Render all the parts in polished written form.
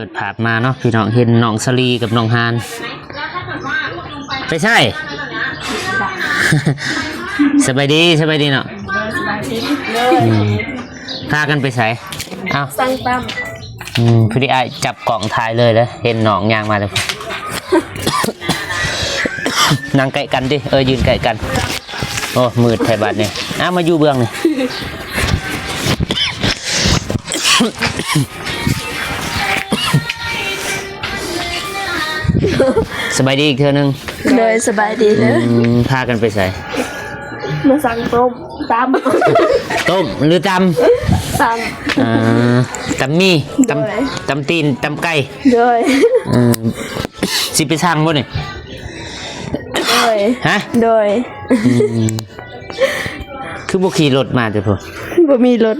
ดภาพมาเนาะพี่น้องเห็นน้องสลีกับน้องฮานไม่ใช่ สบายดีเนาะพากันไปใส่เอ้าสั่งตั้มพี่ดิไอจับกล่องถ่ายเลยแล้วเห็นน้องยางมาเลย นั่งใกล้กันดิยืนใกล้กันโอ้มืดไทยบัตรเนี่ยมาอยู่เบื้องนี่ สบายดีอีกเธอหนึ่งเลยสบายดีเลยพากันไปใส่มาสั่งต้มต้มหรือตำตำมีตำตีนตำไก่เลยสิไปสั่งบ่เนี่ยเลยฮะเลยคือบุขี่รถมาเถอะพ่อบ่มีรถ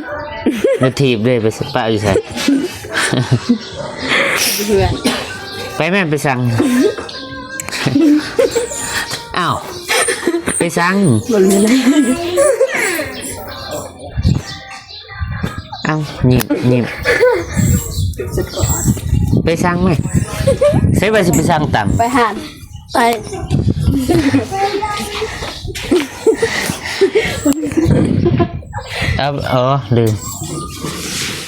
ถีบเลยไปป้าอยู่ใส่ไปแม่ไปสั่งอ้าวไปสั่งเอ้านิ่มไปสั่งไหมใช่ไปสิไปสั่งต่ำไปหานไปลืม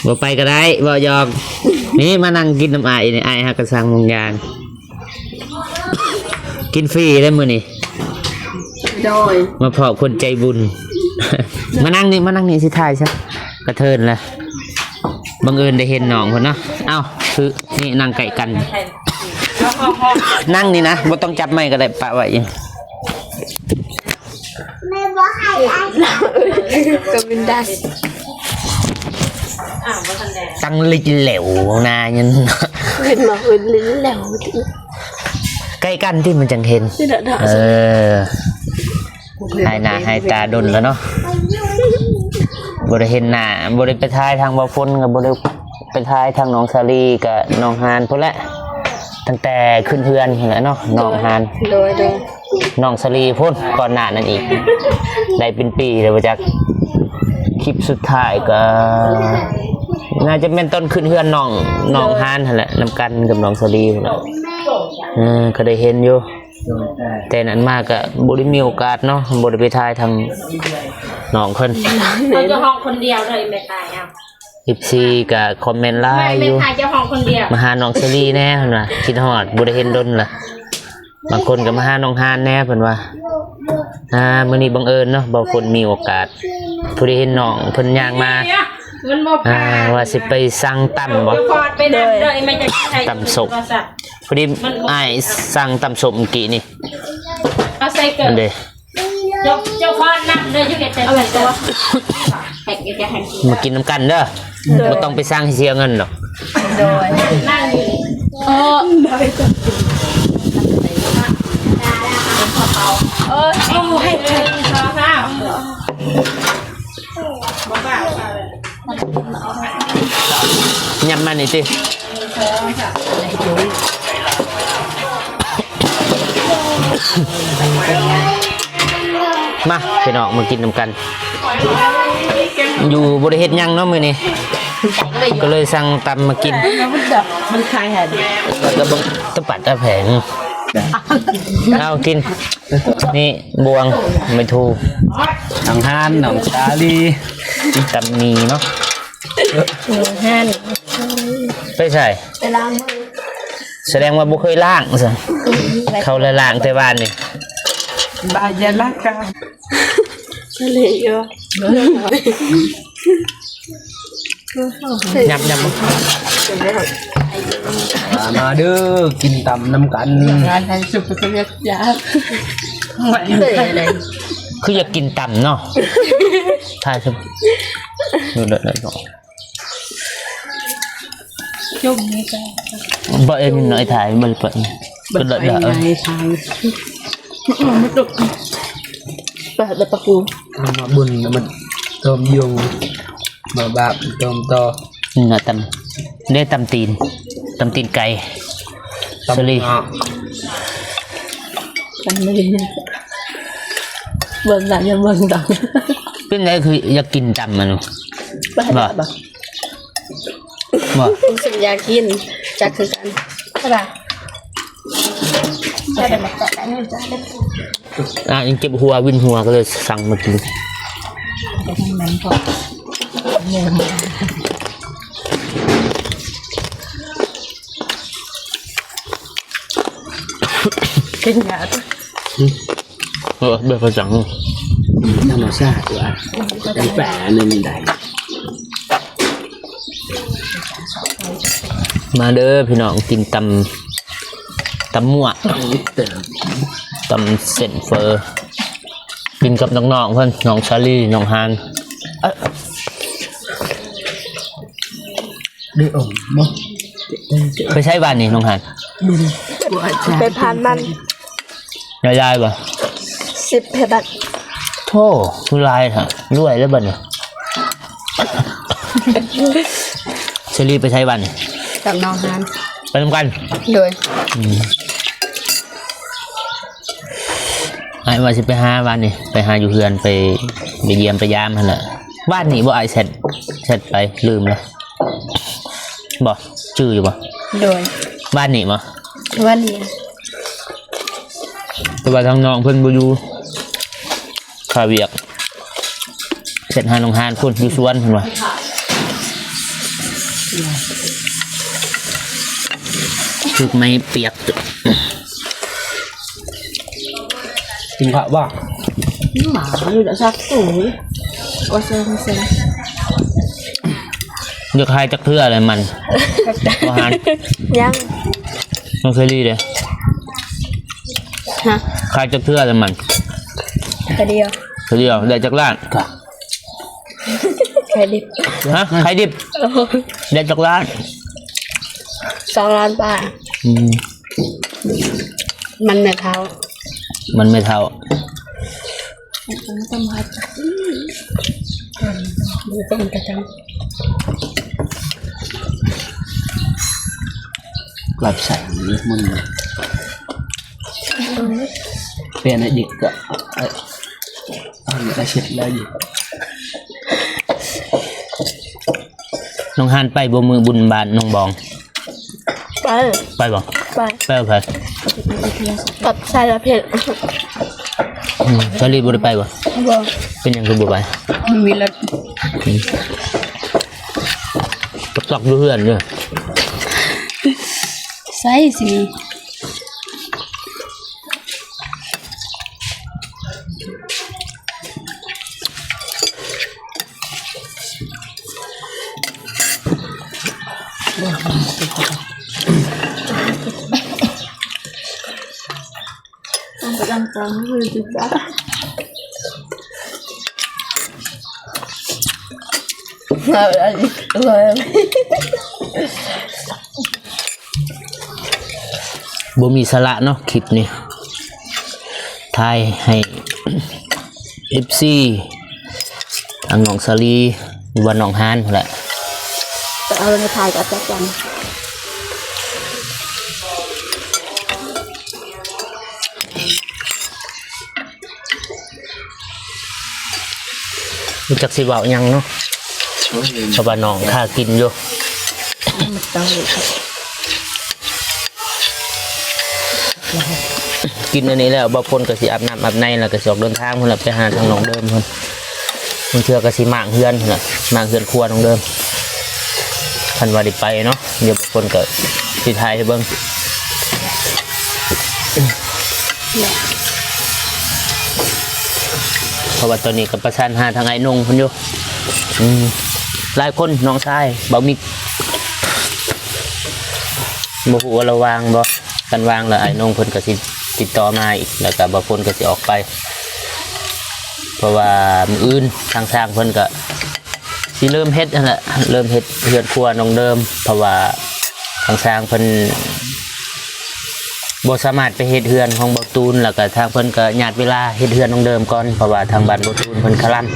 บ่ไปก็ได้บ่ยอมนี่มานั่งกินน้ำไอ้นี่ไอ้ฮักกระซังมุงยางกินฟรีได้มื้อนี่โดยมาพอคนใจบุญ มานั่งนี่สิถ่ายซะกระเทินละบังเอิญได้เห็นน้องคนเนาะเอ้าคือนี่นั่งไก่กันนั่งนี่นะบ่ต้องจับไม้ก็ได้ปะไว้ไม่บ่ให้ก็บินได้ตั้งลิเหลวนายันเป็นมาอื่นลิ้นแหลวใกล้กันที่มันจังเห็นให้หน้าให้ตาดนแล้วเนาะบริเห็นหน้าบริไปทายทางบ่ฝนกับบริไปทายทางน้องสาลีกับน้องฮานพุ่นแหละตั้งแต่ขึ้นเพื่อนแล้วเนาะน้องฮานโดยน้องสาลีพุ่นก่อนหน้านั่นอีกได้เป็นปีเลยว่าจากคลิปสุดท้ายก็น่าจะเป็นต้นขึ้นเพื่อนน้องฮานแหละนำกันกับน้องสาลีก็ได้เห็นอยู่แต่นั้นมากก็บริมีโอกาสเนาะบริไปทายทางน้องคนเขาจะห้องคนเดียวเลยไม่ตาย14กับคอมเมนต์ไลน์อยู่ไม่ตายจะห้องคนเดียวมาหาน้องสาลีแน่เพิ่นว่าคิดฮอดบ่ได้เห็นดนล่ะบางคนก็มาหาน้องฮานแน่เพิ่นว่ามื้อนี้บังเอิญเนาะบ่คนมีโอกาสผู้ได้เห็นน้องเพิ่นย่างมาว่าสิไปสั่งตำบ่ตำสมพอดีอ้ายสั่งตำสมกี่นี่เอาใส่เกลือเจ้าพ่อนั่งเลยอยู่เก็บเอาแบบตัวแหกจะแหกมากินน้ำกันเด้อบ่ต้องไปสร้างเสียเงินหรอกโดยนั่งอยู่ให้เงินเขาค่ะยำมันนี่สิมาพี่น้องมากินน้ำกันอยู่บริเวณยังเนาะมือนี่ก็เลยสั่งตำมากินมันคลายแหนแล้วบังตะปัดตะแผงเอากินนี่บวงไม่ทูหนังฮานหนังสาลีตำมีเนาะฮานไปใส่ไปล้างมือแสดงว่าบุเคยล้างสิเขาเลยล้างแต่บ้านนี่บายาลักกาเลยเยอะยับมาเด้อกินตำน้ำกันงานให้สุดเป็นยาคืออยากกินตำเนาะถ่ายสิดูเด็ดๆก่อนจุ่มนี่ก็บ่เอ็นหน่อยถ่ายมันเปิดก็เด็ดๆถ่ายไม่ตกเปิดประตูมาบุญมันเติมยงมาบาปเติมต่อเนื้อตำได้ตำตีนไก่สลีมันไม่ได้เบิ่งหลังยังเบิ่งต่อเป็นไงคืออยากกินตำมันบ่รู้สึกอยากกิน จักคือกัน ใช่ป่ะจะได้มาจัดอันนี้จะได้ ยังเจ็บหัววินหัวก็เลยสั่งมากิน จะทำนั้นพอเป็นยา เบื่อภาษา ธรรมชาติว่ะแต่แฝงเนี่ยมันได้ มาเด้อพี่น้องกินตำมั่ว เติม ตำเส้นเฟอร์กินกับน้องๆเพื่อนน้องชาลีน้องฮานเอ้ย ได้อมมั้ง ไปใช้บ้านนี่น้องฮาน ไปผ่านมัน ยายป่ะ 10เพบัต โธ่ทุลายค่ะรวยแล้วบ้านเนี่ยชาลีไปใช้บ้านนี่ กับน้องฮาน ไปทำกัน โดย ไอ้ว่าสิไปหาบ้านนี่ไปหาอยู่เฮือนไปเยี่ยมไปยามหั่นแหละบ้านนี่บ่ไอเสร็จไปลืมแล้วบ่ชื่ออยู่บ่ โดย บ้านนี่บ่ วันนี้ แต่ว่าทางน้องเพิ่นบ่อยู่ข้าเวียกเสร็จหาน้องฮานพุ่นอยู่สวนเพิ่นว่าคือไม่เปียก กินข้าวบ้าง หมาอยู่แล้วซักตู้ก็เซ่ไม่เซ่ อยากให้จักเทื่ออะไรมันบ่ฮาน ยัง น้องเคยรีเด้ ฮะ ขายจักเทื่ออะไรมัน แค่เดียว เทื่อเดียวได้จักล้าน แค่ดิบ ฮะขายดิบได้จักล้าน 2 ล้านบาท อืม มันไม่เท่า มันไม่เท่า ดูเป็นกระจัง กลับใส่มันเลยเปลี่ยนอะไรอีกก็อะไรเสร็จแล้วอยู่ น้องฮานไปบ่มือบุญบานน้องบอง ไป ไปบ่ ไป ไปบ่ไป กับชายละเพชร ชาลีบ่ได้ไปบ่ บอก เป็นหยังคือบ่ไป มีรถ ตอกอยู่เฮือนเด้อ ใส่สิ ต้องไปตั้งๆเลยจุดบ้าอะไรเลย บ่มีสาระเนาะคลิปนี้ทายให้ FC ทางน้องสาลีหรือว่าน้องฮานนั่นแหละ จะเอาในถ่ายกับจักจัน รู้จักสิเว้าหยังเนาะเพราะว่าน้องค่ากินอยู่ มันเต้า กินอันนี้แล้วบ่พ้นก็สิอาบน้ำอาบในแล้วก็สิออกเดินทางพุ่นล่ะไปหาทางน้องเดิมพุ่นมันเทื่อก็สิมางเฮือนพุ่นล่ะมางเฮือนครัวน้องเดิมคันว่าได้ไปเนาะเดี๋ยวบ่พ้นก็สิถ่ายให้เบิ่งเพราะว่าตอนนี้ก็ประสานหาทางไอ้นงพุ่นอยู่หลายคนน้องชายบ่มีบ่ฮู้ว่าระวางบ่กันวางแล้วไอ้นงเพิ่นก็สิติดต่อมาอีกแล้วก็บางคนก็สิออกไป เพราะว่ามื้ออื่นทางสร้างเพิ่นก็สิเริ่มเฮ็ดนั่นแหละเริ่มเฮ็ดเฮือนครัวน้องเดิมเพราะว่าทางสร้างเพิ่นบ่สามารถไปเฮ็ดเฮือนของบ่ตูนแล้วก็ทางเพิ่นก็ญาติเวลาเฮ็ดเฮือนน้องเดิมก่อนเพราะว่าทางบ้านบ่ตูนเพิ่นคลั่น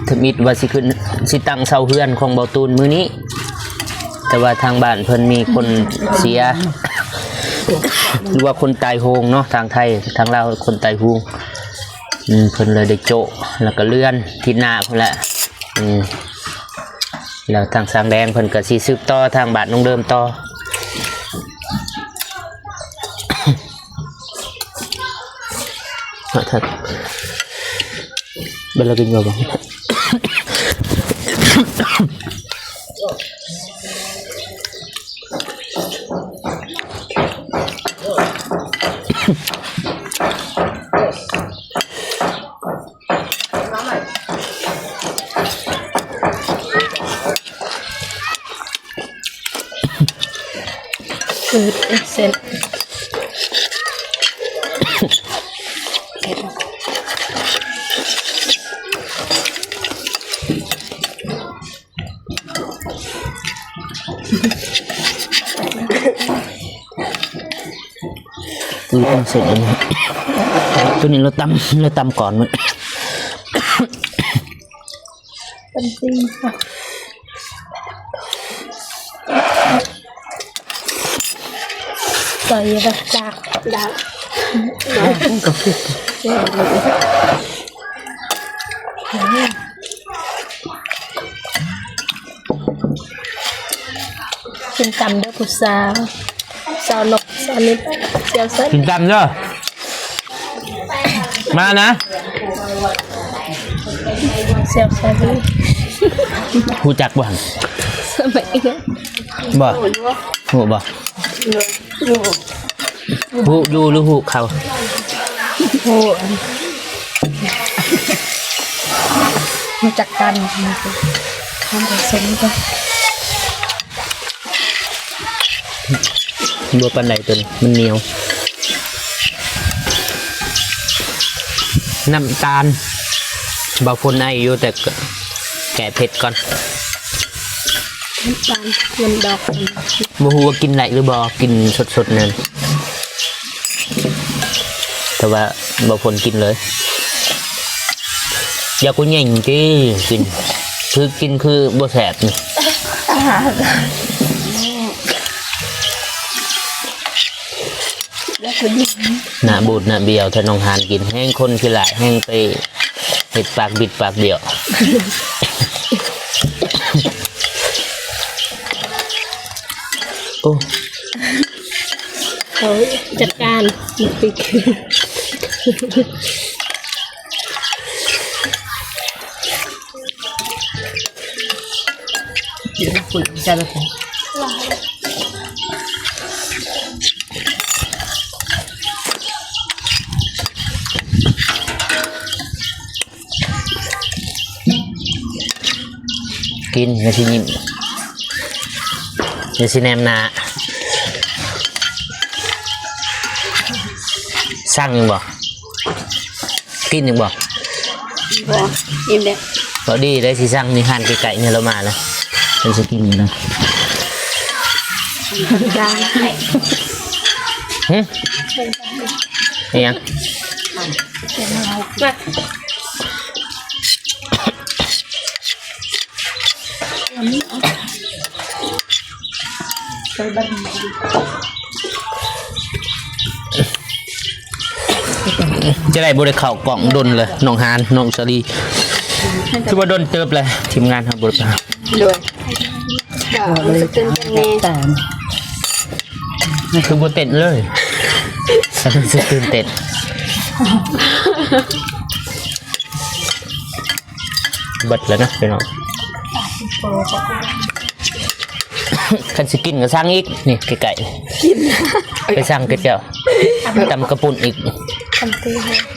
ถึงมิดว่าสิขึ้นสิตั้งเสาเฮือนของบ่ตูนมื้อนี้แต่ว่าทางบ้านเพิ่นมีคนเสีย หรือว่าคนตายโหงเนาะทางไทยทางลาวคนตายโหงเพิ่นเลยได้โจะแล้วก็เลื่อนทิศหน้าพุ่นแหละ แล้วทางสางแดงเพิ่นก็สิสืบต่อทางบาทน้องเดิมต่อถ้าเบลกินบ่บ่เส้นต้องเสร็จแล้วนะตัวนี้เราตำก่อนมัน เป็นจริงค่ะใส่แบบจากดาวกินตำด้วยกุศลสาวนกสาวนิดเซียวเส้น กินตำเด้อมานะ เซียวเส้น หูจักบ่หั่น สมัยนี้ บ่หูบ่หูอยู่หรือหูเขา โอ้มาจากกันทำผสมกัน บัวปันไหนตัวนี้มันเหนียวน้ำตาลบาฟนไออยู่แต่แกะเผ็ดก่อน น้ำตาลเงินดอก บ่ฮู้ว่ากินไหนหรือบ่กินสดๆนั่นแต่ว่าบาฟนกินเลยอย่ากูแย่งที่กินคือบ่แสบนี่ แล้วก็ยิ้ม หน้าบูดหน้าเบี้ยวถ้าน้องหานกินแห้งคนขี้หลายแห้งไปเห็ดปากบิดปากเบี้ยวโอ้ เขาจัดการปิกกินอย่าสิยิ้มอย่าสิแนมหนาสั่งยังบ่กินยังบ่ บอยิ้มเด็ก พอดีได้สิสั่งนี่หันไก่ๆเนี่ยเรามาแล้วเป็นสิกินอยู่นะ จาน นี่ยัง มาใส่บัน จะได้บริข่าวกล่องดนเลยน้องฮานน้องสลีคือว่าดนเติบเลยทีมงานทำบริการ ด้วยรู้สึกตื่นเต้นแน่ คือโบเต้นเลยฉันจะตื่นเต้นเบิดแล้วนะพี่น้องคันสิกินก็สร้างอีกนี่ไก่ไปสร้างกระเจ้าตำกระปุ่นอีก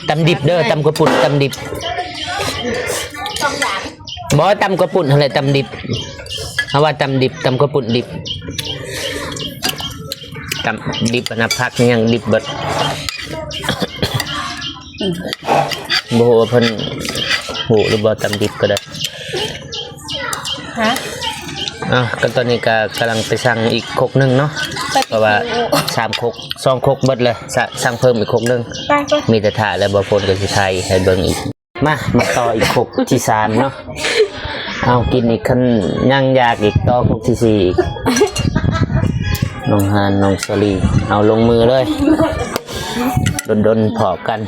ตำดิบเด้อตำกระปุ่นตำดิบบ่ตำกระปุ่นอะไรตำดิบเอาว่าตำดิบตำกระปุ่นดิบตำดิบนะพักนี่ยังดิบเบิดบ่ฮู้ว่าเพิ่นฮู้หรือบ่ตำดิบก็ได้ ฮะ ก็ตอนนี้ก็กำลังไปสั่งอีกครกนึงเนาะเพราะว่า3ครก2ครกเบิดเลยสั่งเพิ่มอีกครกนึง ไปก็ มีแต่ถ่าแล้วบ่พนกับสิไทยให้เบิ่งอีกมาต่ออีกครกที่3เนาะเอากินอีกคันย่างยากอีกต่อครกที่4อีกน้องฮานน้องสลีเอาลงมือเลยดนพอกัน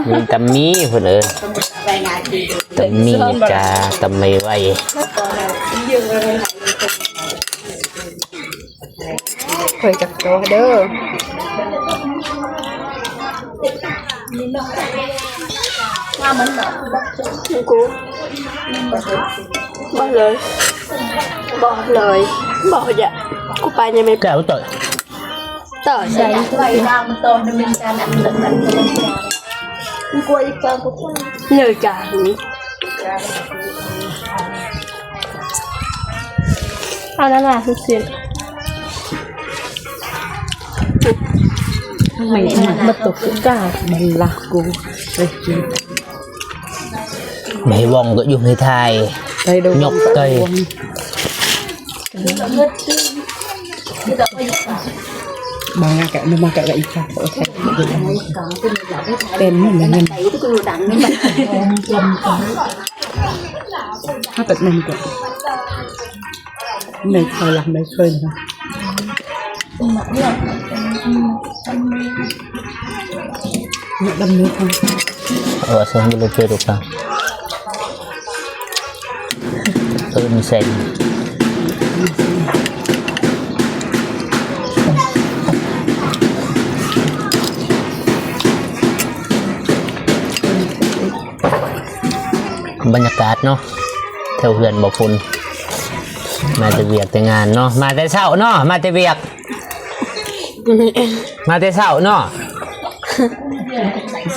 มีตำมีเพิ่นเอิ้นตำมีจ้าตำไม่ไหว เคยจับตัวเด้อว่ามันแบบกูบอกเลยบอกอย่ากูไปยังไม่ แก้วต่อย ต่อใช่ไหมเลยจ้าเอาแล้วล่ะทุกสิ่งไม่มาตกก้ามันละกูไปกิน ไม่วองก็อยู่ในไทยยกเตย บางแกะนึกมาแกะอีกค่ะโอเคเป็นเหมือนกันถ้าเป็ดมันก็ไม่เคยหลังไม่เคยนะเนี่ยดำเนินทาง saya belum lupa sen บรรยากาศเนาะแถวเรือนบ่พุ่นมาแต่เวียกแต่งานเนาะมาแต่เช้าเนาะมาแต่เวียกมาแต่เช้าเนาะ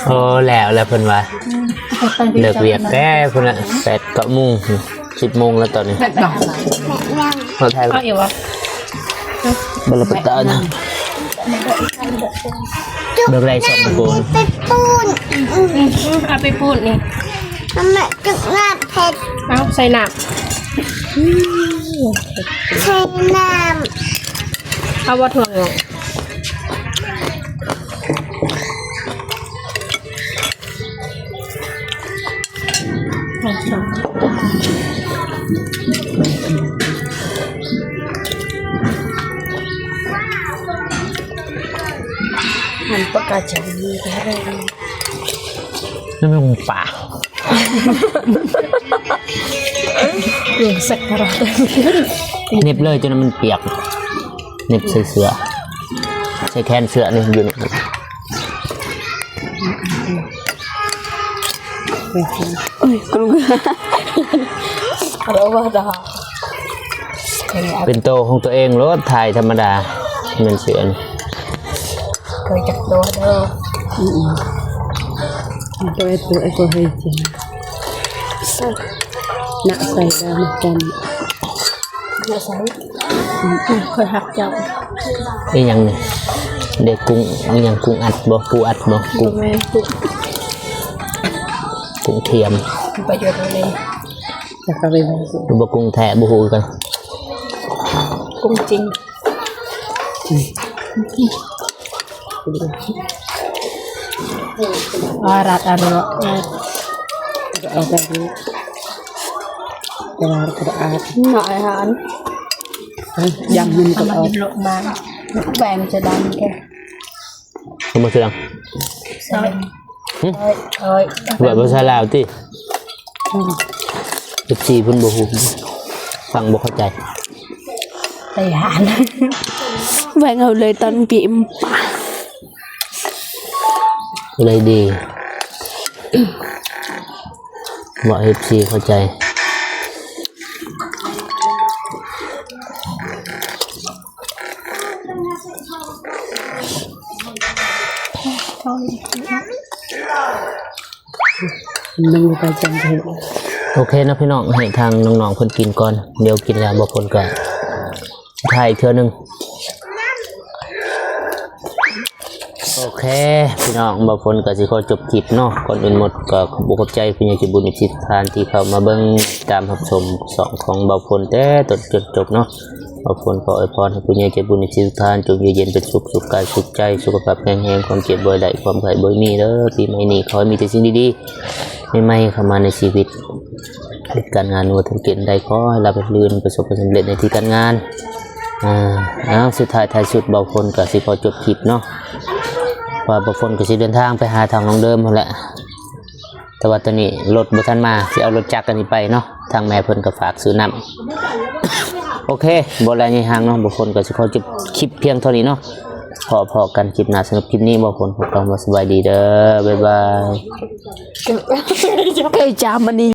โอ้แล้วเพิ่นว่าเลิกเวียกแก่เพิ่นน่ะ8 9 โมง10 โมงแล้วตอนนี้พอไทยบ่ละปะตานะเลิกไรสมบูรณ์ เอาไปปูนนี่ น้ำหนักจึกหน้าเผ็ด เอาใส่น้ ใช้น้ ำเอาว่าถั่วงอกมันประกาศจะมีอะไร นั่นมันป่า หลงสักการะ เน็บเลยจนมันเปียกเน็บใส่เสื้อใส่แขนเสื้อนี่อยู่นี่ เอ้ยกลัวเราว่าจะ เป็นโตของตัวเองรถถ่ายธรรมดาเป็นเสือน เคยจับตัวเด้อ ตัวไอ้ตัวให้จริงนักใส่แล้วมันกัน อย่าใส่เคยหักจับ นี่ยังนี่เด็กกุ้งนี่ยังกุ้งอัดบ่ปูอัดบ่กุ้ง แม่ปุ๊บ กุ้งเทียม ประโยชน์อะไร จะเข้าไปบ้าง หรือบ่กุ้งแท้บ่ฮู้กัน กุ้งจริงรัดอร่อย เอาไปดูเวลากระอาด หน่อยฮะ ยำมันก็ มัน เอา จะลงมาแบมจะดันแก สมมุติจัง ใช่เอ้ย แบบภาษาลาวติ14เพิ่นบ่ฮู้ฟังบ่เข้าใจ ไปหาแบงเอาเลยตอนปีม เลยดีบอก FC เข้าใจมันไปจำเป็น โอเคนะพี่น้องให้ทางน้องๆเพิ่นกินก่อนเดี๋ยวกินแล้วบ่เพิ่นก็ถ่ายเทื่อนึงโอเคพี่น้องบ่เพิ่นก็สิขอจบคลิปเนาะก่อนอื่นหมดก็ขอบใจผู้ใหญ่ใจบุญอีกทุกท่านที่เข้ามาเบิ่งตามรับชม2ของบ่เพิ่นแต่ต้นจนจบเนาะบ่เพิ่นขออวยพรให้ผู้ใหญ่ใจบุญอีกทุกท่านจงอยู่เย็นเป็นสุขสุขกายสุขใจสุขภาพแข็งแรงความเจ็บบ่ได้ความไข้บ่มีเด้อปีใหม่นี้ขอให้มีแต่สิ่งดีๆใหม่ๆเข้ามาในชีวิตการงานวัฒนเกียรติใดขอให้รับรื่นประสบความสำเร็จในที่การงานสุดท้ายท้ายสุดเบาคนกับสิขอจบคลิปเนาะ ว่าบ่ฝนก็สิเดินทางไปหาทางน้องเดิมนั่นแหละแต่ว่าตอนนี้รถบ่ทันมาสิเอารถจักรกันนี้ไปเนาะทางแม่เพิ่นก็ฝากซื้อน้ำโอเคบ่หลายอย่างห่างเนาะบ่ฝนก็สิขอจบคลิปเพียงเท่านี้เนาะพอกันคลิปหน้าสำหรับคลิปนี้บ่ฝนพวกเราสบายดีเด้อบ๊ายบาย เคยจามมันนี่